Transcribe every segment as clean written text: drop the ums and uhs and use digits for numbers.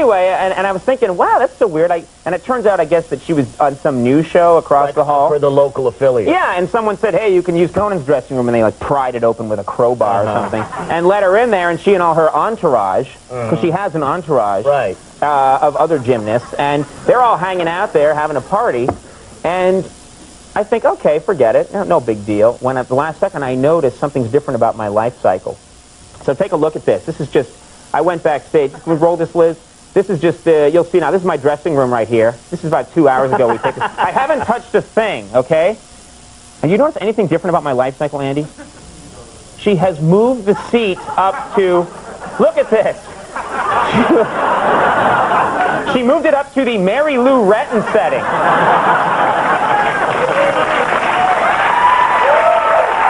Anyway, and I was thinking, wow, that's so weird. And it turns out, I guess, that she was on some news show across the hall. For the local affiliate. Yeah, and someone said, hey, you can use Conan's dressing room, and they, like, pried it open with a crowbar or something, and let her in there, and she and all her entourage, because she has an entourage of other gymnasts, and they're all hanging out there having a party, and I think, okay, forget it, no big deal. When at the last second I noticed something's different about my life cycle. So take a look at this. This is just, I went backstage. Can we roll this, Liz? This is just, you'll see now, this is my dressing room right here. This is about 2 hours ago we picked it. I haven't touched a thing, okay? And you notice anything different about my life cycle, Andy? She has moved the seat up to, look at this. She moved it up to the Mary Lou Retton setting.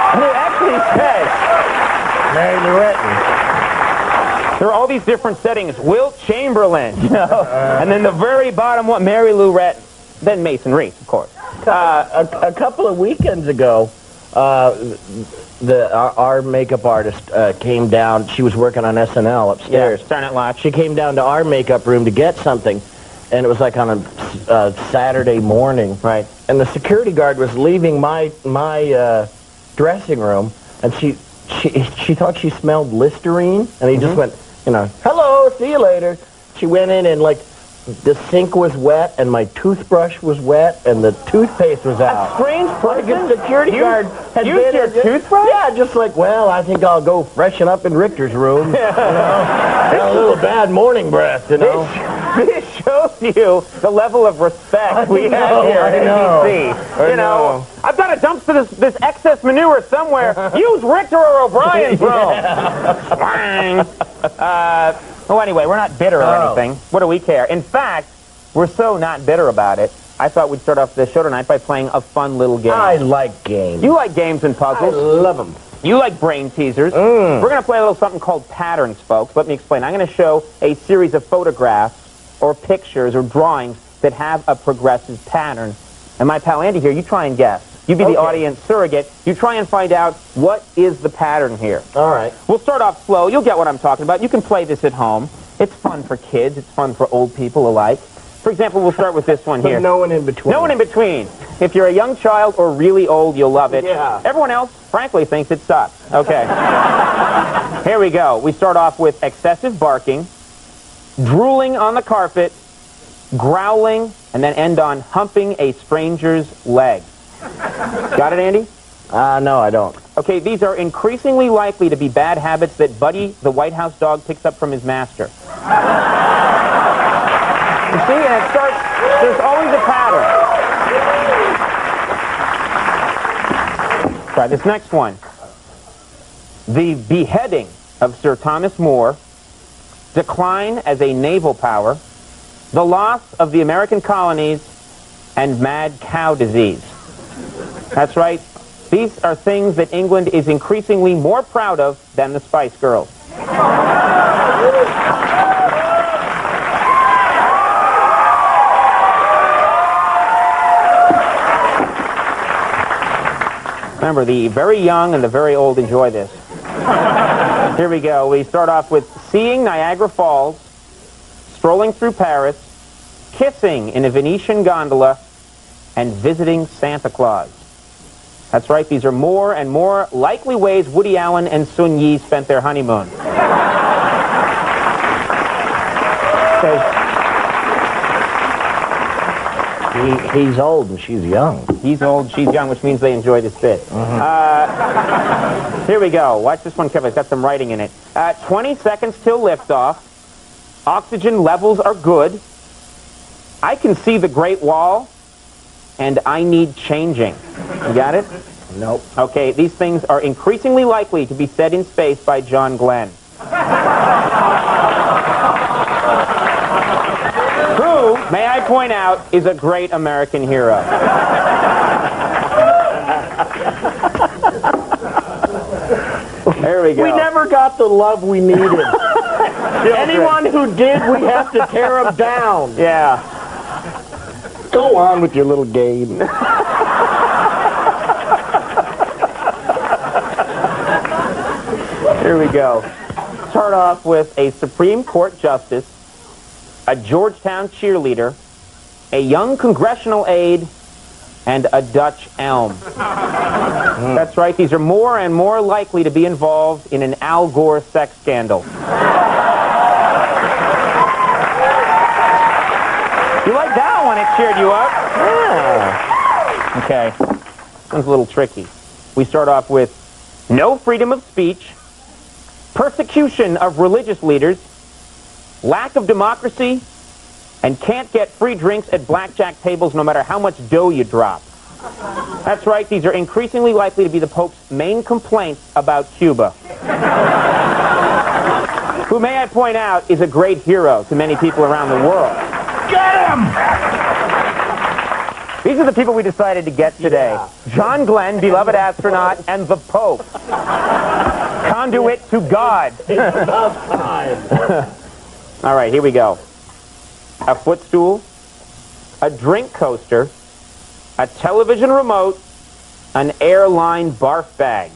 And it actually says, Mary Lou Retton. There are all these different settings. Wilt Chamberlain, you know, and then the very bottom one, Mary Lou Retton. Then Mason Reese, of course. A couple of weekends ago, our makeup artist came down. She was working on SNL upstairs. Yeah, Saturday Night Live. She came down to our makeup room to get something, and it was like on a Saturday morning. Right. And the security guard was leaving my dressing room, and she thought she smelled Listerine, and he just went, you know, hello, see you later. She went in and, like, the sink was wet, and my toothbrush was wet, and the toothpaste was out. A strange person. Like a security guard had used been your toothbrush? Yeah, just like, well, I think I'll go freshen up in Richter's room. You know? Got a little bad morning breath, you know. This shows you the level of respect we have here at NBC. You know, I've got to dump this excess manure somewhere. Use Richter or O'Brien's room. Well, anyway, we're not bitter or anything. What do we care? In fact, we're so not bitter about it, I thought we'd start off the show tonight by playing a fun little game. I like games. You like games and puzzles. I love them. You like brain teasers. We're going to play a little something called patterns, folks. Let me explain. I'm going to show a series of photographs or pictures or drawings that have a progressive pattern. And my pal Andy here, you try and guess. You be the audience surrogate. You try and find out what is the pattern here. All right. We'll start off slow. You'll get what I'm talking about. You can play this at home. It's fun for kids. It's fun for old people alike. For example, we'll start with this one here. No one in between. No one in between. If you're a young child or really old, you'll love it. Yeah. Everyone else, frankly, thinks it sucks. Okay. Here we go. We start off with excessive barking, drooling on the carpet, growling, and then end on humping a stranger's leg. Got it, Andy? No, I don't. Okay, these are increasingly likely to be bad habits that Buddy, the White House dog, picks up from his master. You see, and it starts, there's always a pattern. Try this next one. The beheading of Sir Thomas More, decline as a naval power, the loss of the American colonies, and mad cow disease. That's right. These are things that England is increasingly more proud of than the Spice Girls. Remember, the very young and the very old enjoy this. Here we go. We start off with seeing Niagara Falls, strolling through Paris, kissing in a Venetian gondola, and visiting Santa Claus. That's right, these are more and more likely ways Woody Allen and Sun Yi spent their honeymoon. He's old and she's young. He's old, she's young, which means they enjoy this bit. Here we go. Watch this one carefully. It's got some writing in it. 20 seconds till liftoff. Oxygen levels are good. I can see the Great Wall, and I need changing. You got it? Nope. Okay, these things are increasingly likely to be said in space by John Glenn. Who, may I point out, is a great American hero. There we go. We never got the love we needed. Anyone who did, we have to tear them down. Yeah. Go on with your little game. Here we go. Start off with a Supreme Court justice a Georgetown cheerleader, a young congressional aide, and a Dutch elm. That's right, these are more and more likely to be involved in an Al Gore sex scandal. You like that one? It cheered you up? Yeah. Okay. This one's a little tricky. We start off with no freedom of speech, persecution of religious leaders, lack of democracy, and can't get free drinks at blackjack tables no matter how much dough you drop. That's right, these are increasingly likely to be the Pope's main complaints about Cuba. Who, may I point out, is a great hero to many people around the world. Get him! These are the people we decided to get today. Yeah. John Glenn, beloved astronaut, and the Pope. Conduit to God. All right, here we go. A footstool, a drink coaster, a television remote, an airline barf bag.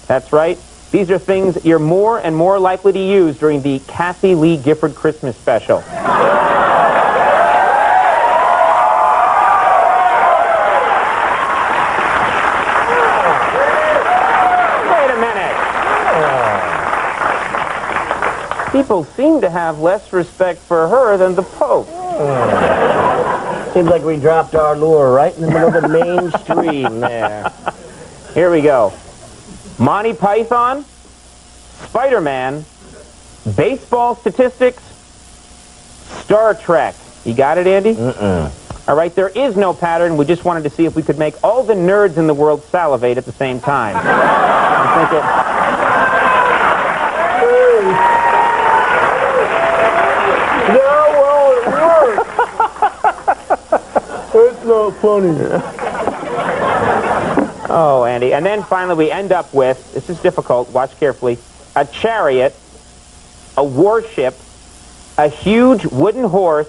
That's right. These are things you're more and more likely to use during the Kathy Lee Gifford Christmas special. Wait a minute. People seem to have less respect for her than the Pope. Seems like we dropped our lure right in the middle of the mainstream there. Here we go. Monty Python, Spider-Man, baseball statistics, Star Trek. You got it, Andy? All right, there is no pattern. We just wanted to see if we could make all the nerds in the world salivate at the same time. I think it... Yeah, well, it worked. It's not funny. Oh, Andy. And then finally we end up with, this is difficult, watch carefully, a chariot, a warship, a huge wooden horse,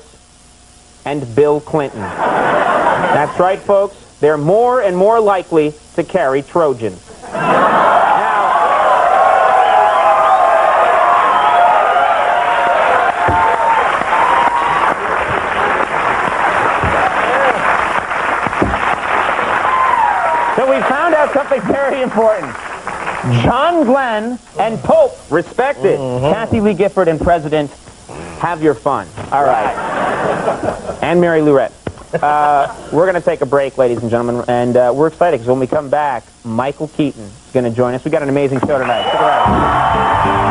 and Bill Clinton. That's right, folks. They're more and more likely to carry Trojans. So we found out something very important. John Glenn and Pope, respected. Kathy Lee Gifford and President, have your fun. All right. And Mary Lurette. We're going to take a break, ladies and gentlemen, and we're excited because when we come back, Michael Keaton is going to join us. We've got an amazing show tonight. Stick around.